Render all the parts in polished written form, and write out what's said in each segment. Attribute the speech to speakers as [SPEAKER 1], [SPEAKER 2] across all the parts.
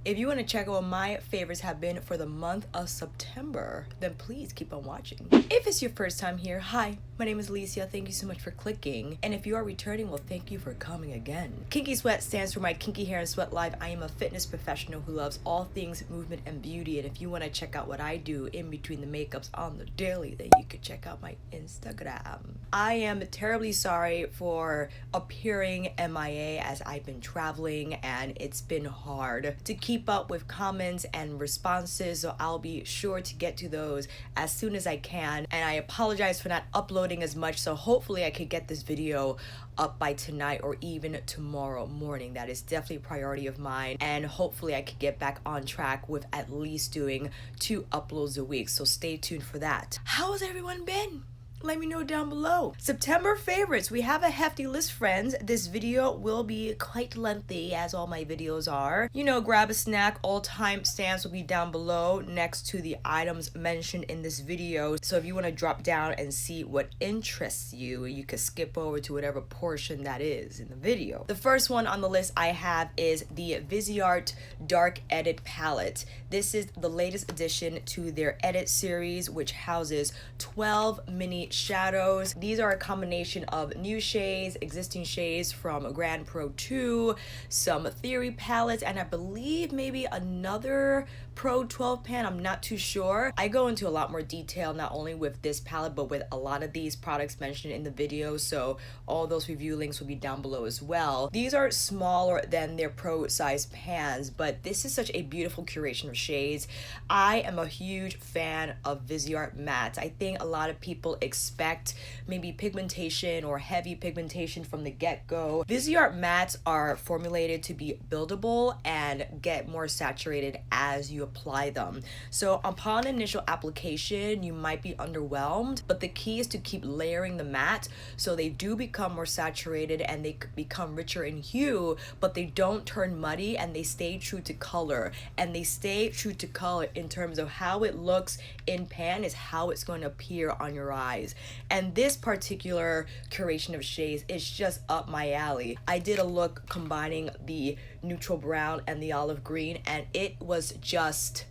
[SPEAKER 1] If you want to check out what my favorites have been for the month of September, then please keep on watching. If it's your first time here, hi, my name is Alicia. Thank you so much for clicking. And if you are returning, well, thank you for coming again. Kinky Sweat stands for my kinky hair and sweat life. I am a fitness professional who loves all things movement and beauty. And if you want to check out what I do in between the makeups on the daily, then you could check out my Instagram. I am terribly sorry for appearing MIA as I've been traveling and it's been hard to keep up with comments and responses, so I'll be sure to get to those as soon as I can. And I apologize for not uploading as much, so hopefully I could get this video up by tonight or even tomorrow morning. That is definitely a priority of mine, and hopefully I could get back on track with at least doing 2 uploads a week, so stay tuned for that. How has everyone been? Let me know down below. September favorites. We have a hefty list, friends. This video will be quite lengthy, as all my videos are. You know, grab a snack. All timestamps will be down below next to the items mentioned in this video. So if you want to drop down and see what interests you, you could skip over to whatever portion that is in the video. The first one on the list I have is the Viseart Dark Edit palette. This is the latest addition to their Edit series, which houses 12 mini shadows. These are a combination of new shades, existing shades from Grande Pro 2, some Theory palettes, and I believe maybe another Pro 12 pan. I'm not too sure. I go into a lot more detail not only with this palette but with a lot of these products mentioned in the video, so all those review links will be down below as well. These are smaller than their Pro size pans, but this is such a beautiful curation of shades. I am a huge fan of Viseart mattes. I think a lot of people expect maybe pigmentation or heavy pigmentation from the get-go. Viseart mattes are formulated to be buildable and get more saturated as you apply them. So upon initial application, you might be underwhelmed, but the key is to keep layering the matte so they do become more saturated and they become richer in hue, but they don't turn muddy and they stay true to color. And they stay true to color in terms of how it looks in pan is how it's going to appear on your eyes. And this particular curation of shades is just up my alley. I did a look combining the neutral brown and the olive green, and it was just,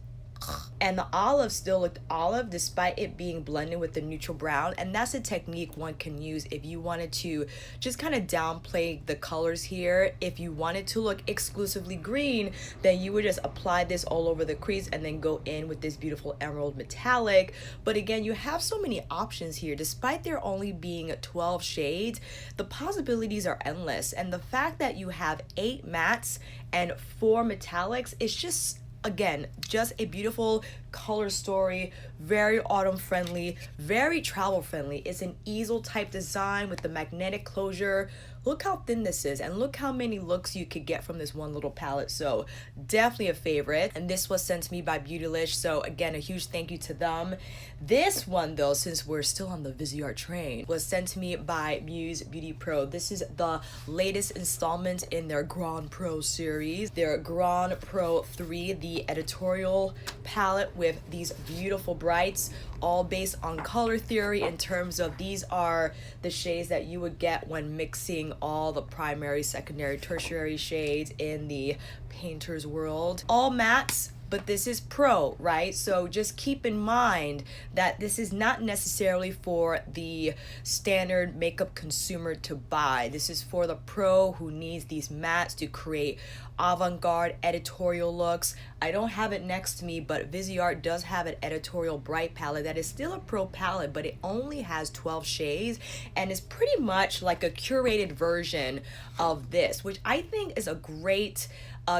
[SPEAKER 1] and the olive still looked olive despite it being blended with the neutral brown. And that's a technique one can use if you wanted to just kind of downplay the colors here. If you wanted to look exclusively green, then you would just apply this all over the crease and then go in with this beautiful emerald metallic. But again, you have so many options here. Despite there only being 12 shades, the possibilities are endless, and the fact that you have 8 mattes and 4 metallics is just, again, just a beautiful color story, very autumn friendly, very travel friendly. It's an easel type design with the magnetic closure. Look how thin this is, and look how many looks you could get from this one little palette. So definitely a favorite, and this was sent to me by Beautylish, so again, a huge thank you to them. This one though, since we're still on the Viseart train, was sent to me by Muse Beauty Pro. This is the latest installment in their Grande Pro series, their Grande Pro 3, the editorial palette with these beautiful brights, all based on color theory in terms of these are the shades that you would get when mixing all the primary, secondary, tertiary shades in the painter's world. All mattes, but this is pro, right? So just keep in mind that this is not necessarily for the standard makeup consumer to buy. This is for the pro who needs these mattes to create avant-garde editorial looks. I don't have it next to me, but Viseart does have an editorial bright palette that is still a pro palette, but it only has 12 shades and is pretty much like a curated version of this, which I think is a great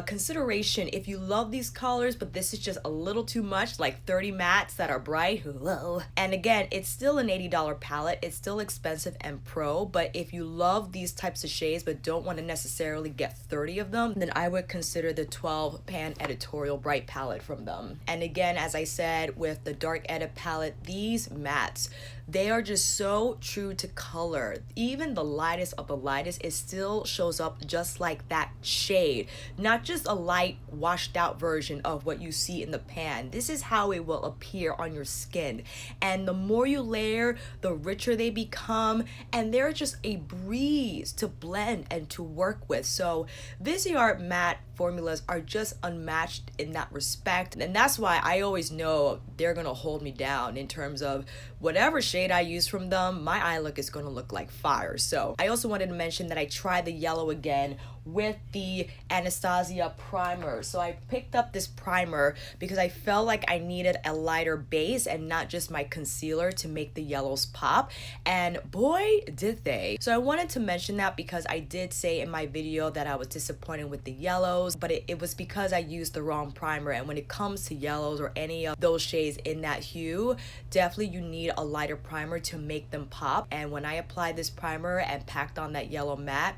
[SPEAKER 1] consideration if you love these colors, but this is just a little too much, like 30 mattes that are bright. Whoa. And again, it's still an $80 palette. It's still expensive and pro, but if you love these types of shades but don't want to necessarily get 30 of them, then I would consider the 12 pan editorial bright palette from them. And again, as I said, with the Dark Edit palette, these mattes, they are just so true to color. Even the lightest of the lightest, it still shows up just like that shade. Not not just a light washed out version of what you see in the pan. This is how it will appear on your skin. And the more you layer, the richer they become, and they're just a breeze to blend and to work with. So Viseart matte formulas are just unmatched in that respect, and that's why I always know they're gonna hold me down in terms of whatever shade I use from them. My eye look is gonna look like fire. So I also wanted to mention that I tried the yellow again with the Anastasia primer. So I picked up this primer because I felt like I needed a lighter base and not just my concealer to make the yellows pop, and boy did they. So I wanted to mention that because I did say in my video that I was disappointed with the yellows, but it was because I used the wrong primer. And when it comes to yellows or any of those shades in that hue, definitely you need a lighter primer to make them pop. And when I applied this primer and packed on that yellow matte,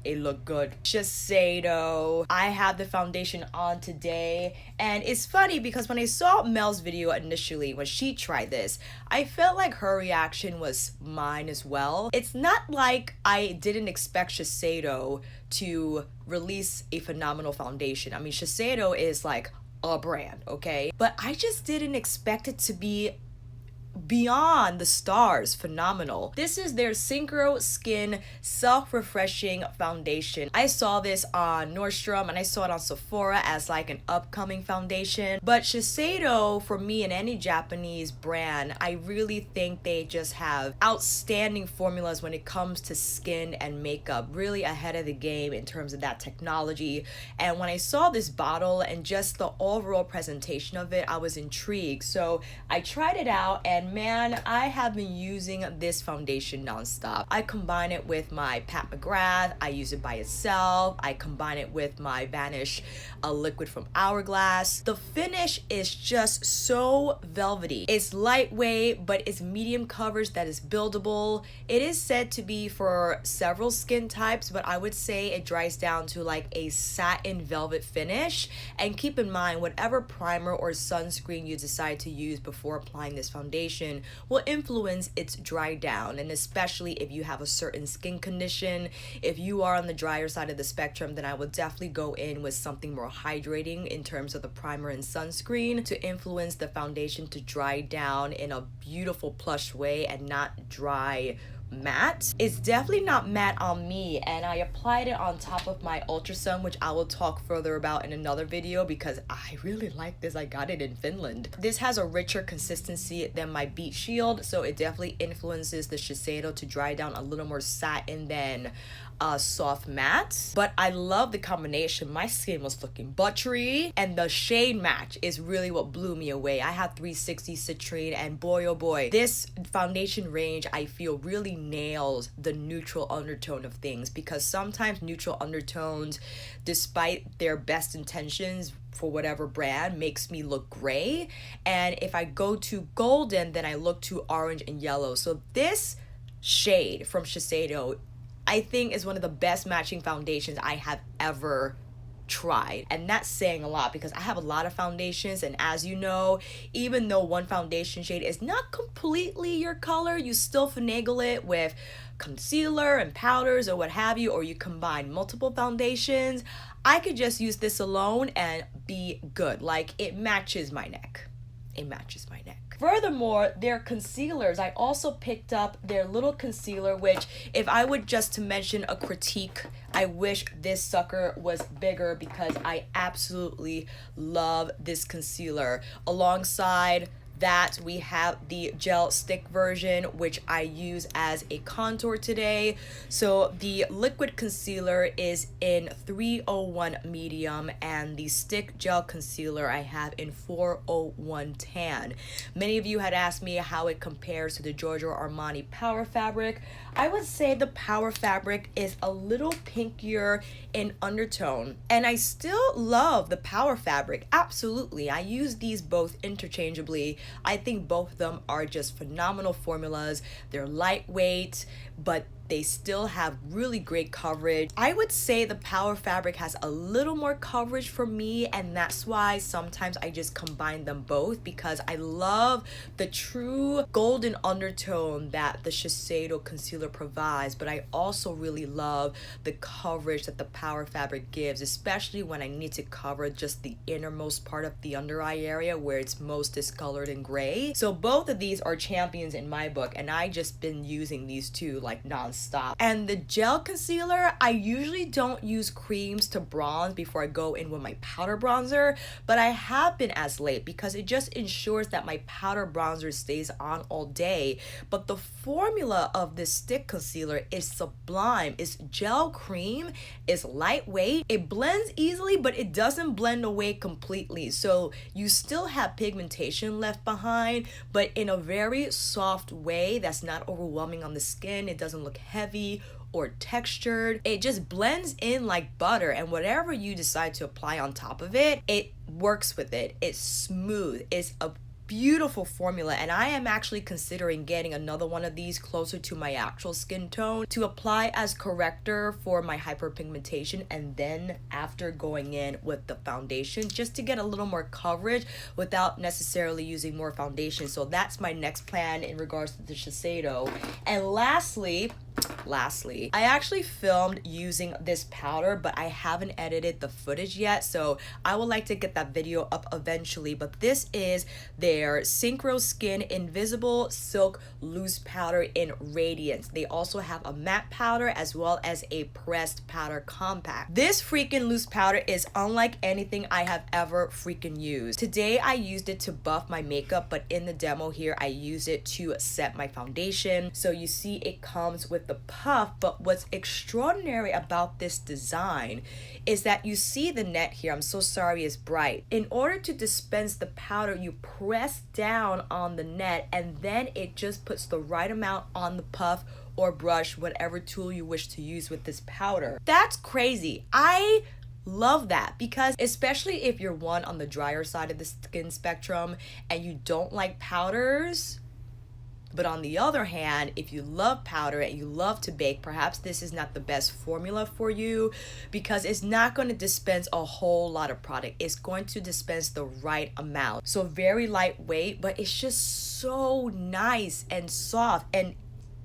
[SPEAKER 1] it looked good. Shiseido. I have the foundation on today, and it's funny because when I saw Mel's video initially, when she tried this, I felt like her reaction was mine as well. It's not like I didn't expect Shiseido to release a phenomenal foundation. I mean, Shiseido is like a brand, okay? But I just didn't expect it to be beyond the stars phenomenal. This is their Synchro Skin Self-Refreshing Foundation. I saw this on Nordstrom and I saw it on Sephora as like an upcoming foundation. But Shiseido, for me, and any Japanese brand, I really think they just have outstanding formulas when it comes to skin and makeup, really ahead of the game in terms of that technology. And when I saw this bottle and just the overall presentation of it, I was intrigued. So I tried it out, and man, I have been using this foundation nonstop. I combine it with my Pat McGrath. I use it by itself. I combine it with my Vanish liquid from Hourglass. The finish is just so velvety. It's lightweight, but it's medium coverage that is buildable. It is said to be for several skin types, but I would say it dries down to like a satin velvet finish. And keep in mind, whatever primer or sunscreen you decide to use before applying this foundation will influence its dry down, and especially if you have a certain skin condition. If you are on the drier side of the spectrum, then I would definitely go in with something more hydrating in terms of the primer and sunscreen to influence the foundation to dry down in a beautiful plush way and not dry matte. It's definitely not matte on me, and I applied it on top of my Ultrasun, which I will talk further about in another video because I really like this. I got it in Finland. This has a richer consistency than my Beat Shield, so it definitely influences the Shiseido to dry down a little more satin than soft matte. But I love the combination. My skin was looking buttery, and the shade match is really what blew me away. I had 360 Citrine, and boy oh boy, this foundation range I feel really nails the neutral undertone of things, because sometimes neutral undertones, despite their best intentions for whatever brand, makes me look gray, and if I go too golden, then I look too orange and yellow. So this shade from Shiseido, I think, is one of the best matching foundations I have ever tried. And that's saying a lot because I have a lot of foundations, and as you know, even though one foundation shade is not completely your color, you still finagle it with concealer and powders or what have you, or you combine multiple foundations. I could just use this alone and be good. Like, it matches my neck. It matches my neck. Furthermore, their concealers, I also picked up their little concealer, which, if I would just to mention a critique, I wish this sucker was bigger because I absolutely love this concealer. Alongside that, we have the gel stick version, which I use as a contour today. So the liquid concealer is in 301 medium, and the stick gel concealer I have in 401 tan. Many of you had asked me how it compares to the Giorgio Armani Power Fabric. I would say the Power Fabric is a little pinkier in undertone, and I still love the Power Fabric. Absolutely, I use these both interchangeably. I think both of them are just phenomenal formulas. They're lightweight, but They still have really great coverage. I would say the Power fabric has a little more coverage for me, and that's why sometimes I just combine them both, because I love the true golden undertone that the Shiseido concealer provides, but I also really love the coverage that the Power fabric gives, especially when I need to cover just the innermost part of the under eye area where it's most discolored and gray. So both of these are champions in my book, and I just been using these two like non-stop. And the gel concealer, I usually don't use creams to bronze before I go in with my powder bronzer, but I have been as late because it just ensures that my powder bronzer stays on all day. But the formula of this stick concealer is sublime. It's gel cream, it's lightweight, it blends easily, but it doesn't blend away completely. So you still have pigmentation left behind, but in a very soft way that's not overwhelming on the skin. It doesn't look heavy or textured. It just blends in like butter, and whatever you decide to apply on top of it, it works with it. It's smooth. It's a beautiful formula, and I am actually considering getting another one of these closer to my actual skin tone to apply as corrector for my hyperpigmentation, and then after going in with the foundation just to get a little more coverage without necessarily using more foundation. So that's my next plan in regards to the Shiseido. And lastly, I actually filmed using this powder, but I haven't edited the footage yet, so I would like to get that video up eventually. But this is their Synchro Skin Invisible Silk Loose Powder in Radiance. They also have a matte powder as well as a pressed powder compact. This freaking loose powder is unlike anything I have ever freaking used. Today I used it to buff my makeup, but in the demo here I used it to set my foundation. So you see it comes with the puff, but what's extraordinary about this design is that you see the net here. I'm so sorry it's bright. In order to dispense the powder, you press down on the net, and then it just puts the right amount on the puff or brush, whatever tool you wish to use with this powder. That's crazy. I love that, because especially if you're one on the drier side of the skin spectrum and you don't like powders, but on the other hand, if you love powder and you love to bake, perhaps this is not the best formula for you, because it's not going to dispense a whole lot of product. It's going to dispense the right amount. So very lightweight, but it's just so nice and soft and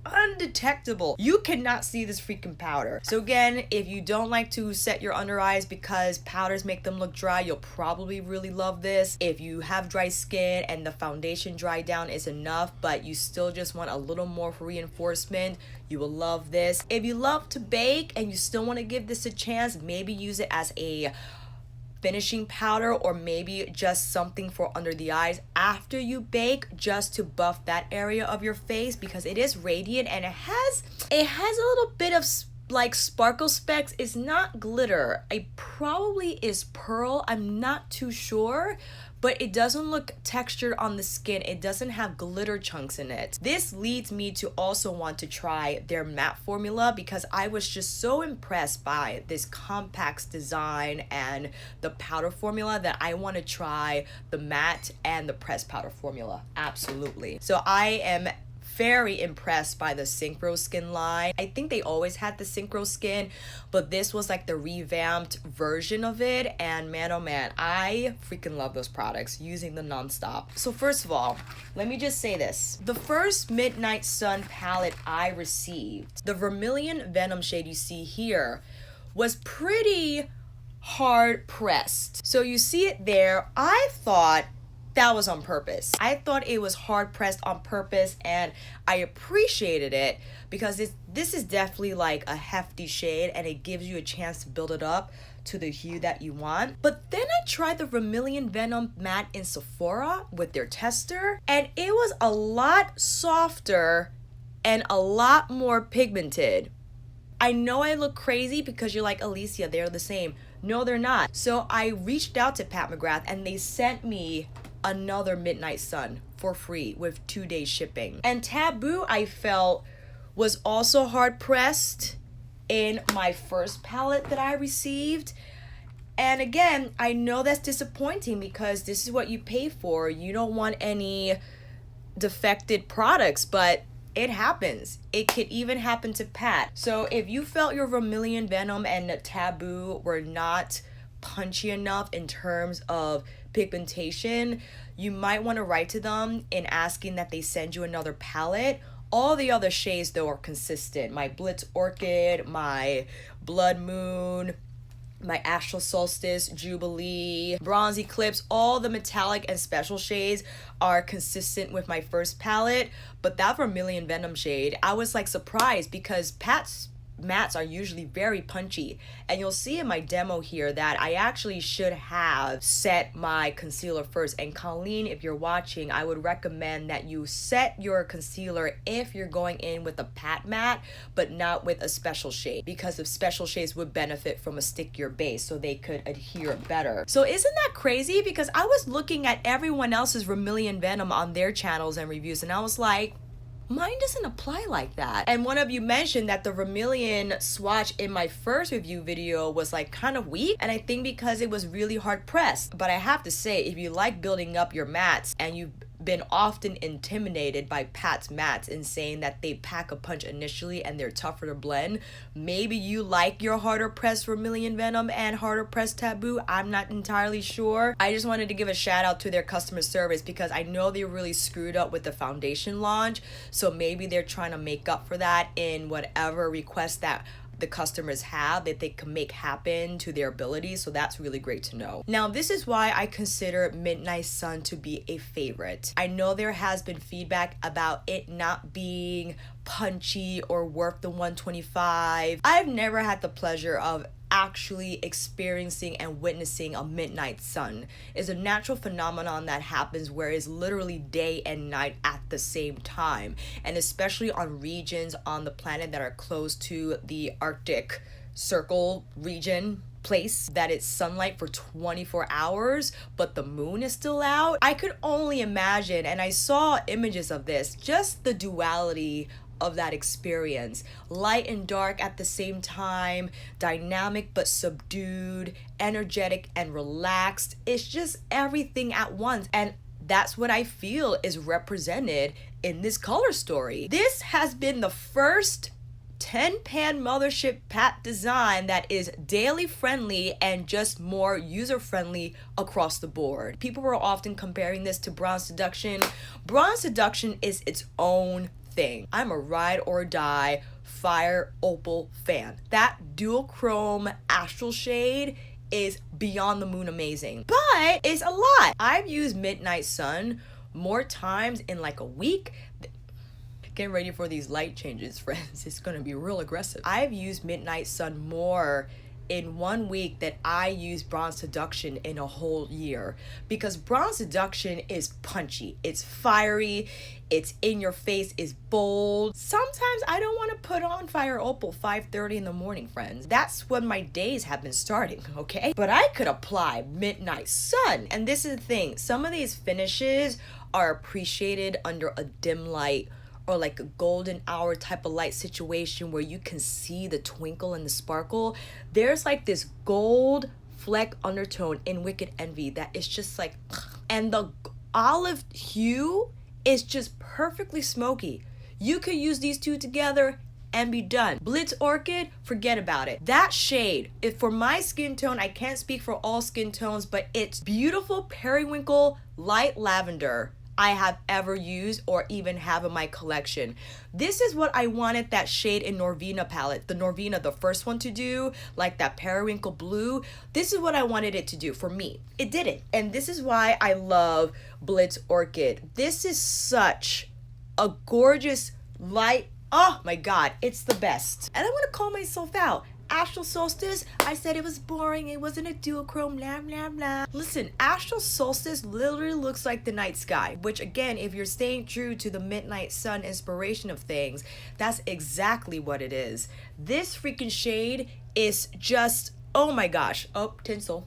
[SPEAKER 1] undetectable. You cannot see this freaking powder. So again, if you don't like to set your under eyes because powders make them look dry, you'll probably really love this. If you have dry skin and the foundation dry down is enough, but you still just want a little more reinforcement, you will love this. If you love to bake and you still want to give this a chance, maybe use it as a finishing powder, or maybe just something for under the eyes after you bake, just to buff that area of your face, because it is radiant and it has a little bit of like sparkle specks. It's not glitter. It probably is pearl. I'm not too sure, but it doesn't look textured on the skin. It doesn't have glitter chunks in it. This leads me to also want to try their matte formula, because I was just so impressed by this compact design and the powder formula that I want to try the matte and the pressed powder formula. Absolutely. So I am very impressed by the Synchro Skin line. I think they always had the Synchro Skin, but this was like the revamped version of it, and man oh man, I freaking love those products, using them nonstop. So first of all, let me just say this. The first Midnight Sun palette I received, the Vermilion Venom shade you see here, was pretty hard pressed. So you see it there. I thought that was on purpose. I thought it was hard pressed on purpose, and I appreciated it because this is definitely like a hefty shade, and it gives you a chance to build it up to the hue that you want. But then I tried the Vermilion Venom matte in Sephora with their tester, and it was a lot softer and a lot more pigmented. I know I look crazy because you're like, Alicia, they're the same. No, they're not. So I reached out to Pat McGrath, and they sent me another Midnight Sun for free with 2 days shipping. And Taboo, I felt, was also hard pressed in my first palette that I received. And again, I know that's disappointing because this is what you pay for. You don't want any defected products, but It happens. It could even happen to Pat. So if you felt your Vermilion Venom and Taboo were not punchy enough in terms of pigmentation, you might want to write to them in asking that they send you another palette. All the other shades though are consistent. My Blitz Orchid, my Blood Moon, my Astral Solstice, Jubilee, Bronze Eclipse, all the metallic and special shades are consistent with my first palette. But that Vermilion Venom shade, I was like surprised because Pat's mattes are usually very punchy, and you'll see in my demo here that I actually should have set my concealer first. And Colleen, if you're watching, I would recommend that you set your concealer if you're going in with a pat matte but not with a special shade, because the special shades would benefit from a stickier base so they could adhere better. So isn't that crazy? Because I was looking at everyone else's Vermilion Venom on their channels and reviews, and I was like, mine doesn't apply like that. And one of you mentioned that the Vermilion swatch in my first review video was like kind of weak, and I think because it was really hard pressed. But I have to say, if you like building up your mattes and you've been often intimidated by Pat's mattes in saying that they pack a punch initially and they're tougher to blend, maybe you like your harder pressed Vermilion Venom and harder pressed Taboo. I'm not entirely sure. I just wanted to give a shout out to their customer service because I know they really screwed up with the foundation launch, so maybe they're trying to make up for that in whatever request that the customers have, that they can make happen to their abilities. So that's really great to know. Now, this is why I consider Midnight Sun to be a favorite. I know there has been feedback about it not being punchy or worth the $125. I've never had the pleasure of actually experiencing and witnessing a midnight sun. Is a natural phenomenon that happens where it's literally day and night at the same time, and especially on regions on the planet that are close to the Arctic Circle region place, that it's sunlight for 24 hours but the moon is still out. I could only imagine, and I saw images of this, just the duality of that experience. Light and dark at the same time, dynamic but subdued, energetic and relaxed. It's just everything at once, and that's what I feel is represented in this color story. This has been the first 10-pan mothership Pat design that is daily friendly and just more user friendly across the board. People were often comparing this to Bronze Seduction. Bronze Seduction is its own thing. I'm a ride or die Fire Opal fan. That dual chrome astral shade is beyond the moon amazing, but it's a lot. I've used Midnight Sun more times in like a week. Get ready for these light changes, friends. It's gonna be real aggressive. I've used Midnight Sun more in 1 week that I use Bronze Seduction in a whole year, because Bronze Seduction is punchy, it's fiery, it's in your face, it's bold. Sometimes I don't want to put on Fire Opal 5:30 in the morning, friends. That's when my days have been starting, okay? But I could apply Midnight Sun. And this is the thing, some of these finishes are appreciated under a dim light or like a golden hour type of light situation where you can see the twinkle and the sparkle. There's like this gold fleck undertone in Wicked Envy that is just like, and the olive hue is just perfectly smoky. You could use these two together and be done. Blitz Orchid, forget about it. That shade, if for my skin tone, I can't speak for all skin tones, but it's beautiful periwinkle light lavender I have ever used or even have in my collection. This is what I wanted that shade in Norvina palette. The Norvina, the first one to do, like that periwinkle blue. This is what I wanted it to do for me. It didn't. And this is why I love Blitz Orchid. This is such a gorgeous light. Oh my God, it's the best. And I want to call myself out. Astral Solstice, I said it was boring, it wasn't a duochrome, blah blah blah. Listen, Astral Solstice literally looks like the night sky, which again, if you're staying true to the Midnight Sun inspiration of things, that's exactly what it is. This freaking shade is just, oh my gosh. Oh, tinsel.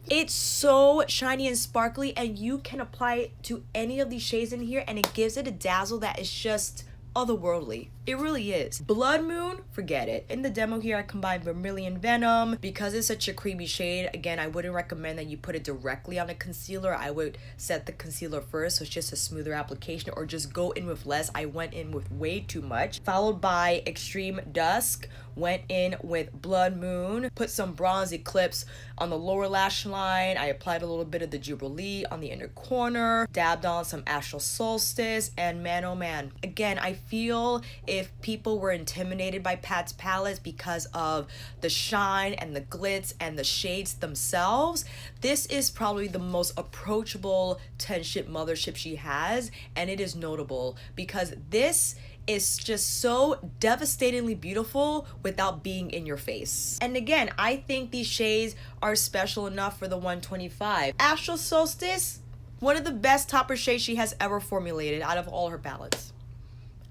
[SPEAKER 1] It's so shiny and sparkly, and you can apply it to any of these shades in here and it gives it a dazzle that is just otherworldly. It really is. Blood Moon, forget it. In the demo here, I combined Vermilion Venom. Because it's such a creamy shade, again, I wouldn't recommend that you put it directly on a concealer. I would set the concealer first, so it's just a smoother application, or just go in with less. I went in with way too much. Followed by Extreme Dusk, went in with Blood Moon, put some bronzy clips on the lower lash line. I applied a little bit of the Jubilee on the inner corner, dabbed on some Astral Solstice, and man oh man, again, I feel if people were intimidated by Pat's palettes because of the shine and the glitz and the shades themselves, this is probably the most approachable 10-ship mothership she has, and it is notable because this is just so devastatingly beautiful without being in your face. And again, I think these shades are special enough for the 125. Astral Solstice, one of the best topper shades she has ever formulated out of all her palettes.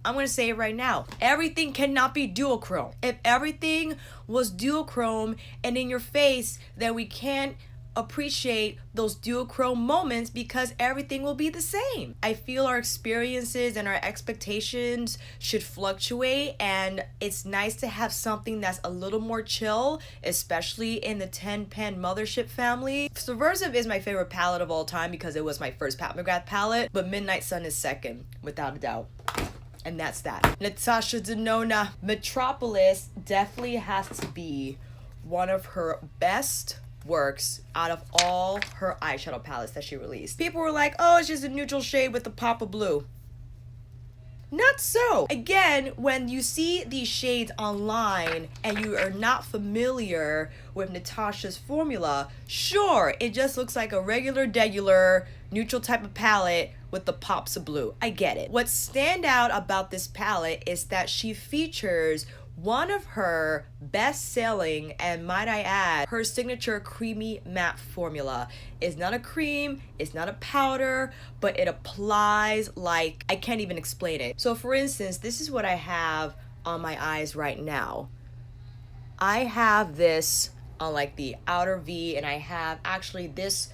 [SPEAKER 1] I'm gonna say it right now. Everything cannot be duochrome. If everything was duochrome and in your face, then we can't appreciate those duochrome moments because everything will be the same. I feel our experiences and our expectations should fluctuate, and it's nice to have something that's a little more chill, especially in the 10-pan mothership family. Subversive is my favorite palette of all time because it was my first Pat McGrath palette, but Midnight Sun is second, without a doubt. And that's that. Natasha Denona. Metropolis definitely has to be one of her best works out of all her eyeshadow palettes that she released. People were like, oh, it's just a neutral shade with a pop of blue. Not so. Again, when you see these shades online and you are not familiar with Natasha's formula, sure, it just looks like a regular neutral type of palette with the pops of blue. I get it. What's stand out about this palette is that she features one of her best-selling, and might I add, her signature creamy matte formula. It's not a cream, it's not a powder, but it applies like, I can't even explain it. So for instance, this is what I have on my eyes right now. I have this on like the outer V, and I have actually this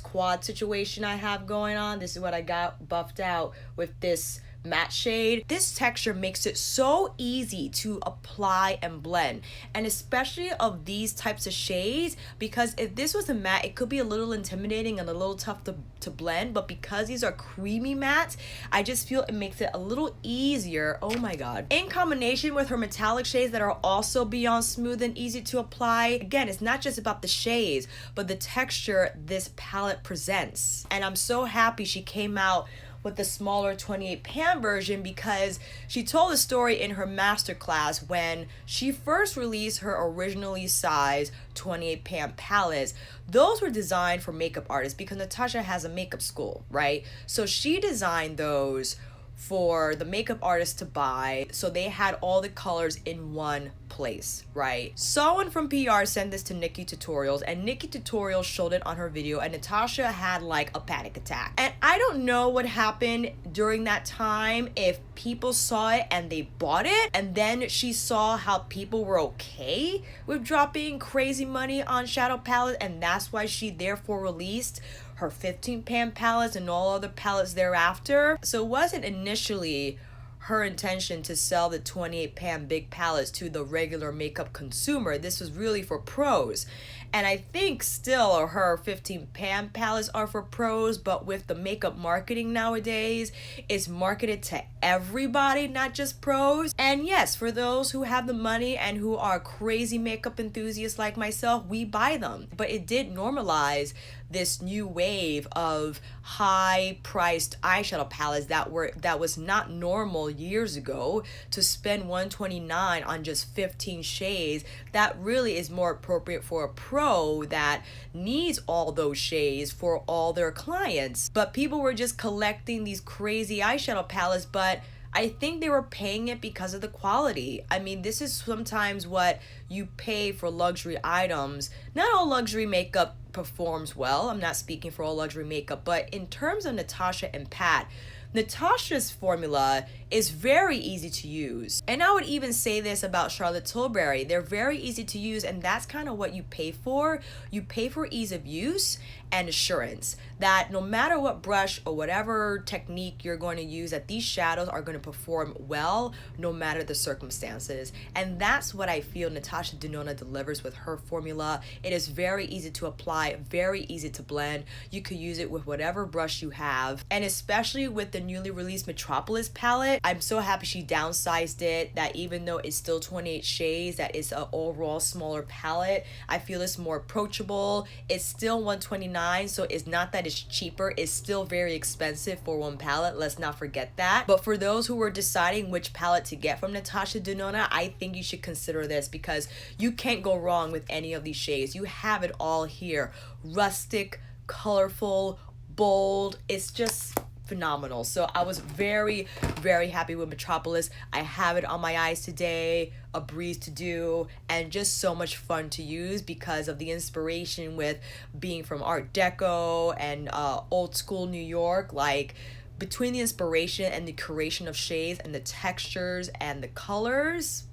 [SPEAKER 1] quad situation I have going on. This is what I got buffed out with this matte shade. This texture makes it so easy to apply and blend, and especially of these types of shades, because if this was a matte, it could be a little intimidating and a little tough to blend, but because these are creamy mattes, I just feel it makes it a little easier. Oh my god. In combination with her metallic shades that are also beyond smooth and easy to apply, again, it's not just about the shades, but the texture this palette presents. And I'm so happy she came out with the smaller 28 pan version, because she told a story in her masterclass when she first released her originally sized 28 pan palettes. Those were designed for makeup artists because Natasha has a makeup school, right? So she designed those for the makeup artists to buy, so they had all the colors in one place, right? Someone from PR sent this to Nikki Tutorials, and Nikki Tutorials showed it on her video, and Natasha had like a panic attack. And I don't know what happened during that time, if people saw it and they bought it, and then she saw how people were okay with dropping crazy money on shadow palettes, and that's why she therefore released her 15 pan palettes and all other palettes thereafter. So it wasn't initially her intention to sell the 28 pan big palettes to the regular makeup consumer. This was really for pros. And I think still her 15 pan palettes are for pros, but with the makeup marketing nowadays, it's marketed to everybody, not just pros. And yes, for those who have the money and who are crazy makeup enthusiasts like myself, we buy them. But it did normalize this new wave of high-priced eyeshadow palettes that was not normal years ago. To spend $129 on just 15 shades, that really is more appropriate for a pro that needs all those shades for all their clients. But people were just collecting these crazy eyeshadow palettes, but I think they were paying it because of the quality. I mean, this is sometimes what you pay for luxury items. Not all luxury makeup performs well. I'm not speaking for all luxury makeup, but in terms of Natasha and Pat, Natasha's formula is very easy to use. And I would even say this about Charlotte Tilbury. They're very easy to use, and that's kind of what you pay for. You pay for ease of use, and assurance that no matter what brush or whatever technique you're going to use, that these shadows are going to perform well no matter the circumstances. And that's what I feel Natasha Denona delivers with her formula. It is very easy to apply, very easy to blend. You could use it with whatever brush you have, and especially with the newly released Metropolis palette, I'm so happy she downsized it, that even though it's still 28 shades, that it's an overall smaller palette. I feel it's more approachable. It's still $129, so it's not that it's cheaper. It's still very expensive for one palette, let's not forget that. But for those who were deciding which palette to get from Natasha Denona, I think you should consider this, because you can't go wrong with any of these shades. You have it all here. Rustic, colorful, bold. It's just phenomenal. So I was very, very happy with Metropolis. I have it on my eyes today, a breeze to do, and just so much fun to use because of the inspiration with being from Art Deco and old school New York. Like, between the inspiration and the curation of shades and the textures and the colors,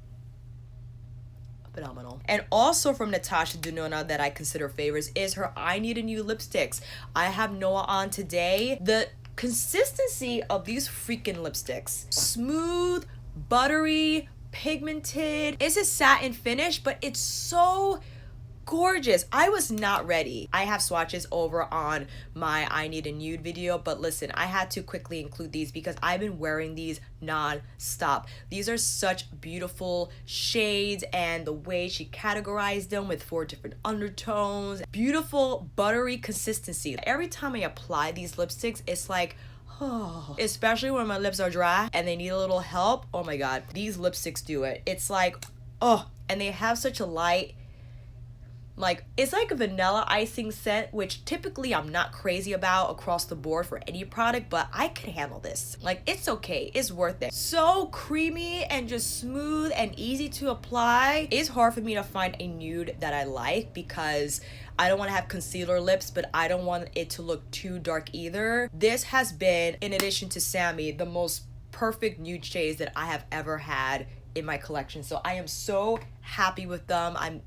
[SPEAKER 1] phenomenal. And also from Natasha Denona that I consider favorites is her I Need a New lipsticks. I have Noah on today. The consistency of these freaking lipsticks, smooth, buttery, pigmented. It's a satin finish, but it's so gorgeous. I was not ready. I have swatches over on my I Need a Nude video, but listen, I had to quickly include these because I've been wearing these non-stop. These are such beautiful shades, and the way she categorized them with 4 different undertones, beautiful buttery consistency. Every time I apply these lipsticks, it's like, oh, especially when my lips are dry and they need a little help. Oh my god, these lipsticks do it. It's like, oh, and they have such a light, like, it's like a vanilla icing scent, which typically I'm not crazy about across the board for any product, but I could handle this. Like, it's okay, it's worth it. So creamy and just smooth and easy to apply. It's hard for me to find a nude that I like because I don't want to have concealer lips, but I don't want it to look too dark either. This has been, in addition to Sami, the most perfect nude shades that I have ever had in my collection. So I am so happy with them.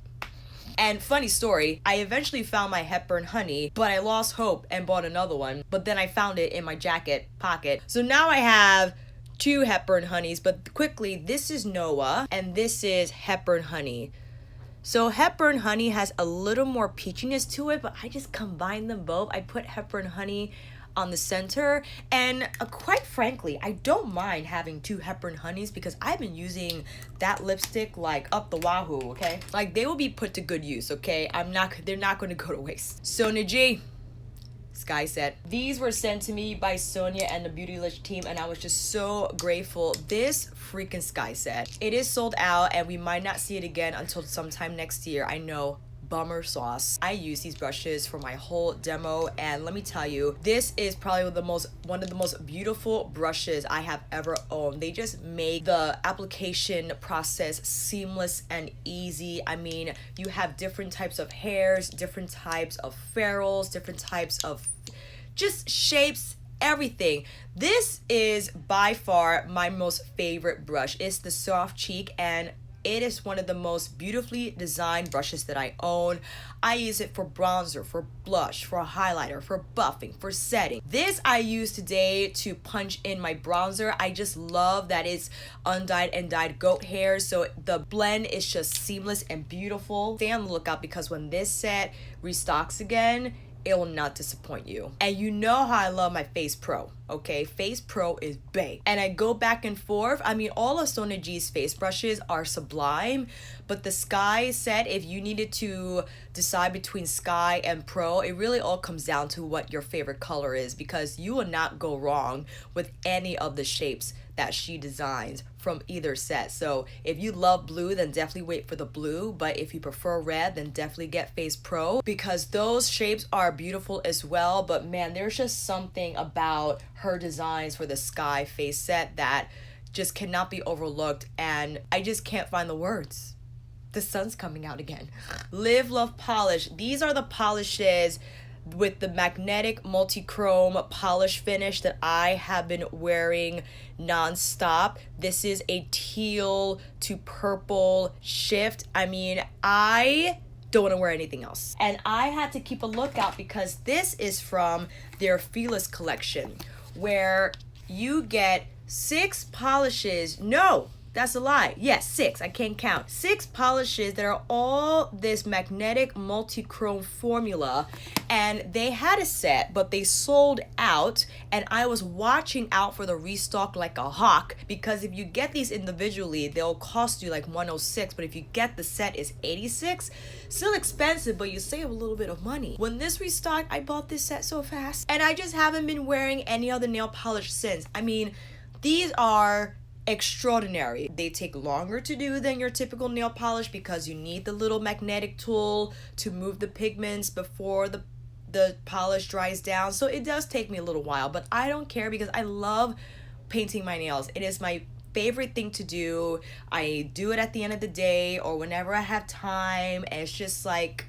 [SPEAKER 1] And funny story, I eventually found my Hepburn Honey, but I lost hope and bought another one. But then I found it in my jacket pocket. So now I have 2 Hepburn Honeys, but quickly, this is Noah and this is Hepburn Honey. So Hepburn Honey has a little more peachiness to it, but I just combined them both. I put Hepburn Honey on the center, and quite frankly, I don't mind having 2 Hepburn Honeys because I've been using that lipstick like up the wahoo, okay? Like, they will be put to good use, okay? They're not going to go to waste. Sonia G, Sky Set. These were sent to me by Sonia and the Beautylish team, and I was just so grateful. This freaking Sky Set, it is sold out, and we might not see it again until sometime next year. I know. Bummer sauce. I use these brushes for my whole demo, and let me tell you, this is probably one of the most beautiful brushes I have ever owned. They just make the application process seamless and easy. I mean, you have different types of hairs, different types of ferrules, different types of just shapes, everything. This is by far my most favorite brush. It's the Soft Cheek, and it is one of the most beautifully designed brushes that I own. I use it for bronzer, for blush, for highlighter, for buffing, for setting. This I use today to punch in my bronzer. I just love that it's undyed and dyed goat hair, so the blend is just seamless and beautiful. Stay on the lookout because when this set restocks again, it will not disappoint you. And you know how I love my Face Pro, okay? Face Pro is bae. And I go back and forth. I mean, all of Sonia G's face brushes are sublime, but the Sky set, if you needed to decide between Sky and Pro, it really all comes down to what your favorite color is, because you will not go wrong with any of the shapes that she designs from either set. So if you love blue, then definitely wait for the blue, but if you prefer red, then definitely get Face Pro, because those shapes are beautiful as well. But man, there's just something about her designs for the Sky face set that just cannot be overlooked, and I just can't find the words. The sun's coming out again. Live, Love, Polish. These are the polishes with the magnetic multi-chrome polish finish that I have been wearing non-stop. This is a teal to purple shift. I mean, I don't want to wear anything else. And I had to keep a lookout because this is from their Fearless collection, where you get 6 polishes. No, that's a lie. Yes, 6. I can't count. 6 polishes that are all this magnetic multi-chrome formula, and they had a set, but they sold out, and I was watching out for the restock like a hawk, because if you get these individually, they'll cost you like 106, but if you get the set, it's 86. Still expensive, but you save a little bit of money. When this restocked, I bought this set so fast, and I just haven't been wearing any other nail polish since. I mean, these are extraordinary. They take longer to do than your typical nail polish because you need the little magnetic tool to move the pigments before the polish dries down. So it does take me a little while, but I don't care because I love painting my nails. It is my favorite thing to do. I do it at the end of the day or whenever I have time, and it's just like,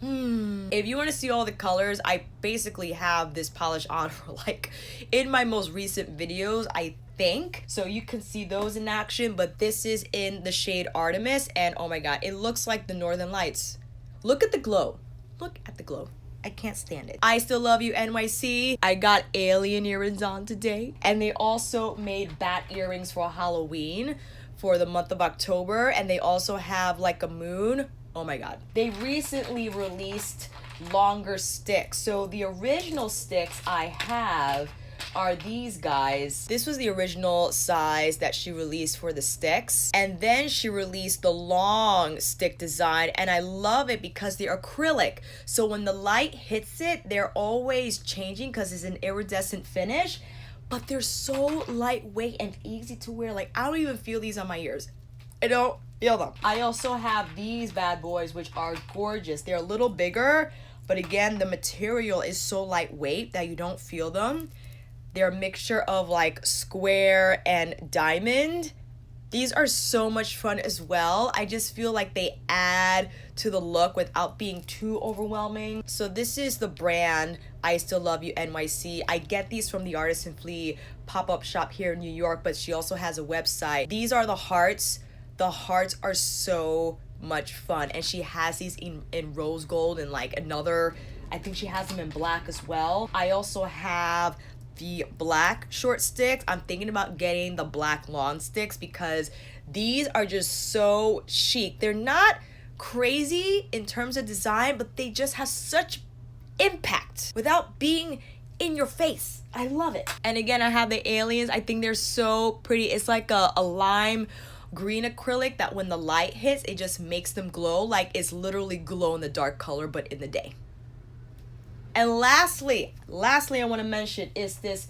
[SPEAKER 1] if you want to see all the colors, I basically have this polish on for like in my most recent videos, I think, so you can see those in action. But this is in the shade Artemis, and oh my god, it looks like the Northern Lights. Look at the glow. Look at the glow. I can't stand it. I Still Love You NYC. I got alien earrings on today, and they also made bat earrings for Halloween for the month of October, and they also have like a moon. Oh my god. They recently released longer sticks. So the original sticks I have are these guys. This was the original size that she released for the sticks, and then she released the long stick design, and I love it because they're acrylic, so when the light hits it, they're always changing because it's an iridescent finish, but they're so lightweight and easy to wear. Like, I don't even feel these on my ears. I don't feel them. I also have these bad boys, which are gorgeous. They're a little bigger, but again, the material is so lightweight that you don't feel them. They're a mixture of like square and diamond. These are so much fun as well. I just feel like they add to the look without being too overwhelming. So this is the brand I Still Love You NYC. I get these from the Artisan Flea pop-up shop here in New York, but she also has a website. These are the hearts. The hearts are so much fun, and she has these in rose gold and like another, I think she has them in black as well. I also have the black short sticks. I'm thinking about getting the black long sticks because these are just so chic. They're not crazy in terms of design, but they just have such impact without being in your face. I love it. And again, I have the aliens. I think they're so pretty. It's like a lime green acrylic that when the light hits, it just makes them glow. Like it's literally glow in the dark color, but in the day. And lastly, I want to mention is this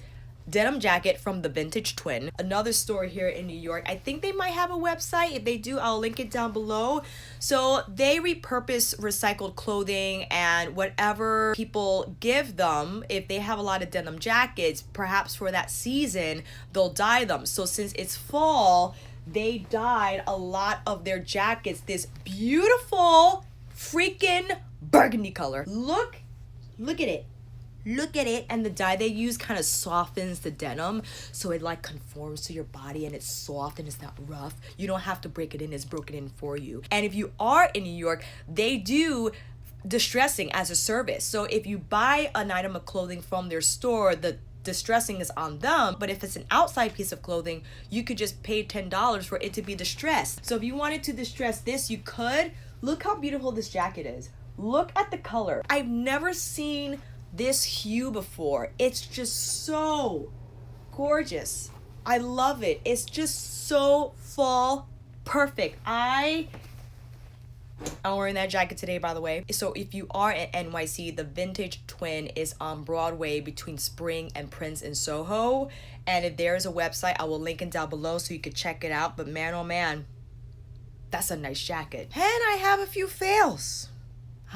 [SPEAKER 1] denim jacket from the Vintage Twin, another store here in New York. I think they might have a website. If they do, I'll link it down below. So they repurpose recycled clothing, and whatever people give them, if they have a lot of denim jackets, perhaps for that season, they'll dye them. So since it's fall, they dyed a lot of their jackets this beautiful freaking burgundy color. Look at it. Look at it. And the dye they use kind of softens the denim, so it like conforms to your body and it's soft and it's not rough. You don't have to break it in, it's broken in for you. And if you are in New York, they do distressing as a service. So if you buy an item of clothing from their store, the distressing is on them, but if it's an outside piece of clothing, you could just pay $10 for it to be distressed. So if you wanted to distress this, you could. Look how beautiful this jacket is. Look at the color. I've never seen this hue before. It's just so gorgeous. I love it. It's just so fall perfect. I'm wearing that jacket today, by the way. So if you are at NYC, the Vintage Twin is on Broadway between Spring and Prince in Soho. And if there is a website, I will link it down below so you can check it out. But man, oh man, that's a nice jacket. And I have a few fails.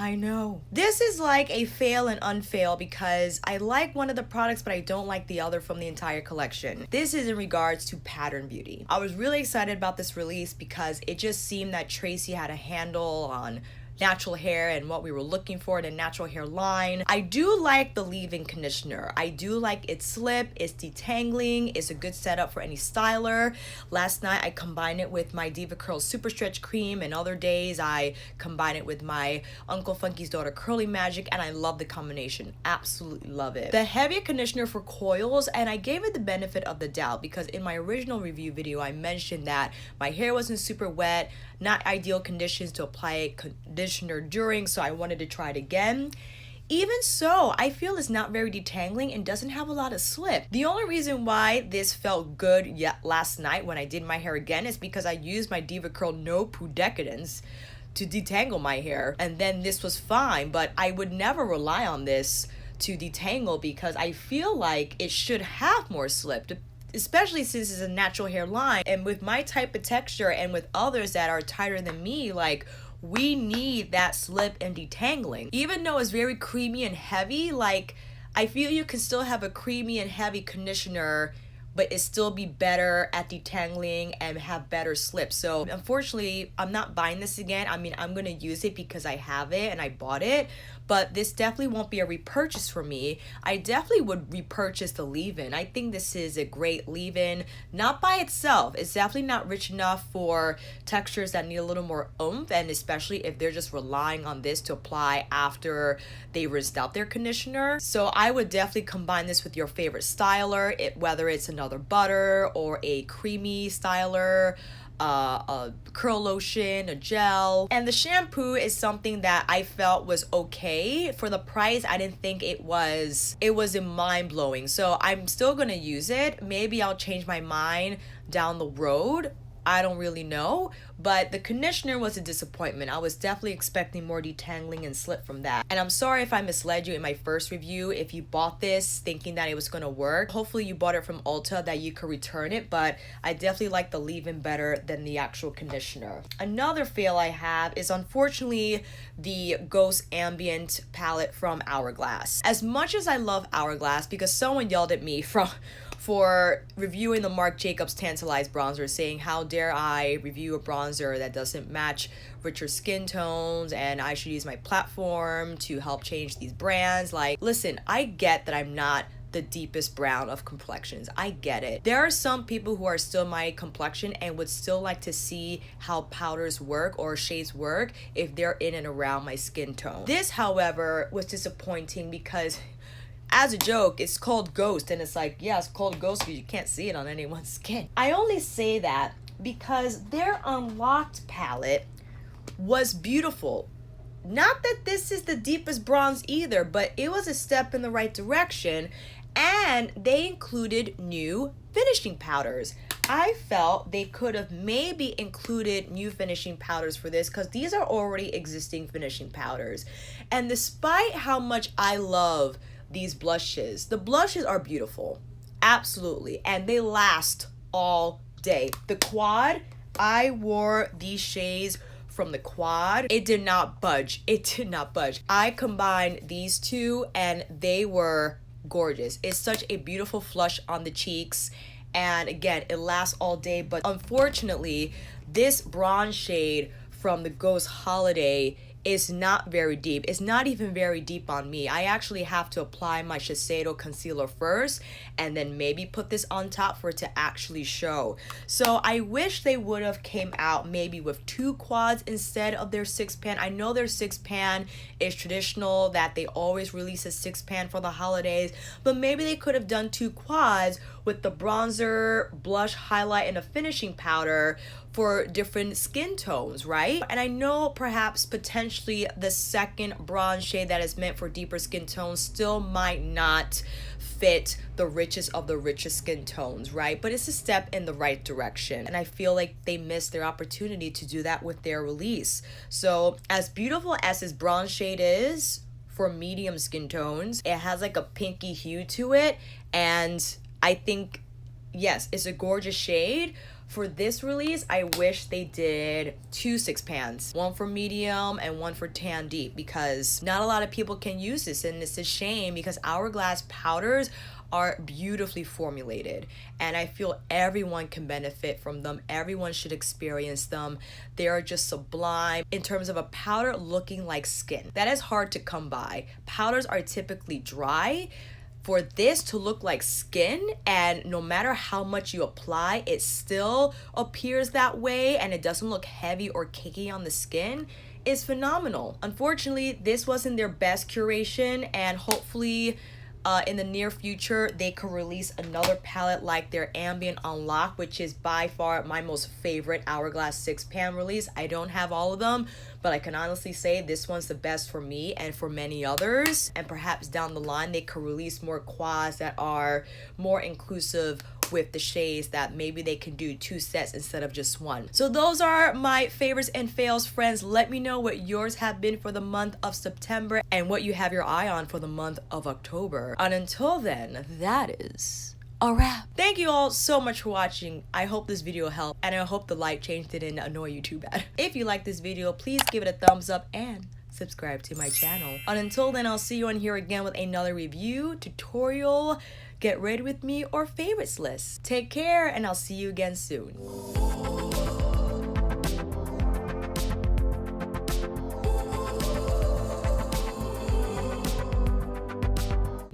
[SPEAKER 1] I know. This is like a fail and unfail because I like one of the products, but I don't like the other from the entire collection. This is in regards to Pattern Beauty. I was really excited about this release because it just seemed that Tracy had a handle on natural hair and what we were looking for in a natural hair line. I do like the leave-in conditioner. I do like its slip, it's detangling, it's a good setup for any styler. Last night I combined it with my Diva Curl Super Stretch Cream, and other days I combine it with my Uncle Funky's Daughter Curly Magic, and I love the combination. Absolutely love it. The heavier conditioner for coils, and I gave it the benefit of the doubt because in my original review video I mentioned that my hair wasn't super wet, not ideal conditions to apply a conditioner during, so I wanted to try it again. Even so, I feel it's not very detangling and doesn't have a lot of slip. The only reason why this felt good yet last night when I did my hair again is because I used my Diva Curl No Poo Decadence to detangle my hair, and then this was fine, but I would never rely on this to detangle because I feel like it should have more slip, especially since it's a natural hair line. And with my type of texture and with others that are tighter than me, like, we need that slip and detangling. Even though it's very creamy and heavy, like, I feel you can still have a creamy and heavy conditioner but it still be better at detangling and have better slip. So unfortunately, I'm not buying this again. I mean, I'm gonna use it because I have it and I bought it, but this definitely won't be a repurchase for me. I definitely would repurchase the leave-in. I think this is a great leave-in, not by itself. It's definitely not rich enough for textures that need a little more oomph, and especially if they're just relying on this to apply after they rinsed out their conditioner. So I would definitely combine this with your favorite styler, whether it's another butter or a creamy styler, a curl lotion, a gel. And the shampoo is something that I felt was okay. For the price, I didn't think it was mind-blowing. So I'm still gonna use it. Maybe I'll change my mind down the road. I don't really know, but the conditioner was a disappointment. I was definitely expecting more detangling and slip from that. And I'm sorry if I misled you in my first review. If you bought this thinking that it was gonna work, hopefully you bought it from Ulta that you could return it, but I definitely like the leave-in better than the actual conditioner. Another fail I have is unfortunately the Ghost Ambient palette from Hourglass. As much as I love Hourglass, because someone yelled at me for reviewing the Marc Jacobs Tantalized bronzer, saying how dare I review a bronzer that doesn't match richer skin tones and I should use my platform to help change these brands. Like, listen, I get that I'm not the deepest brown of complexions. I get it. There are some people who are still my complexion and would still like to see how powders work or shades work if they're in and around my skin tone. This, however, was disappointing because as a joke, it's called Ghost, and it's like, yeah, it's called Ghost because you can't see it on anyone's skin. I only say that because their Unlocked palette was beautiful. Not that this is the deepest bronze either, but it was a step in the right direction, and they included new finishing powders. I felt they could have maybe included new finishing powders for this because these are already existing finishing powders. And despite how much I love these blushes, the blushes are beautiful, absolutely, and they last all day. The Quad, I wore these shades from the Quad. It did not budge. It did not budge. I combined these two and they were gorgeous. It's such a beautiful flush on the cheeks, and again, it lasts all day. But unfortunately, this bronze shade from the Ghost Holiday is not very deep. It's not even very deep on me. I actually have to apply my Shiseido concealer first and then maybe put this on top for it to actually show. So I wish they would have came out maybe with 2 quads instead of their 6-pan. I know their 6-pan is traditional, that they always release a 6-pan for the holidays, but maybe they could have done 2 quads with the bronzer, blush, highlight, and a finishing powder for different skin tones, right? And I know perhaps potentially the second bronze shade that is meant for deeper skin tones still might not fit the richest of the richest skin tones, right? But it's a step in the right direction, and I feel like they missed their opportunity to do that with their release. So as beautiful as this bronze shade is for medium skin tones, it has like a pinky hue to it, and I think, yes, it's a gorgeous shade. For this release, I wish they did 2 6-pans, one for medium and one for tan deep, because not a lot of people can use this, and it's a shame because Hourglass powders are beautifully formulated and I feel everyone can benefit from them. Everyone should experience them. They are just sublime in terms of a powder looking like skin. That is hard to come by. Powders are typically dry. For this to look like skin, and no matter how much you apply, it still appears that way and it doesn't look heavy or cakey on the skin, is phenomenal. Unfortunately, this wasn't their best curation, and hopefully in the near future they could release another palette like their Ambient Unlock, which is by far my most favorite Hourglass 6-pan release. I don't have all of them, but I can honestly say this one's the best for me and for many others, and perhaps down the line they could release more quads that are more inclusive with the shades, that maybe they can do 2 sets instead of just 1. So those are my favorites and fails, friends. Let me know what yours have been for the month of September and what you have your eye on for the month of October. And until then, that is a wrap. Thank you all so much for watching. I hope this video helped, and I hope the light change didn't annoy you too bad. If you like this video, please give it a thumbs up and subscribe to my channel. And until then, I'll see you on here again with another review, tutorial, get ready with me, or favorites list. Take care, and I'll see you again soon.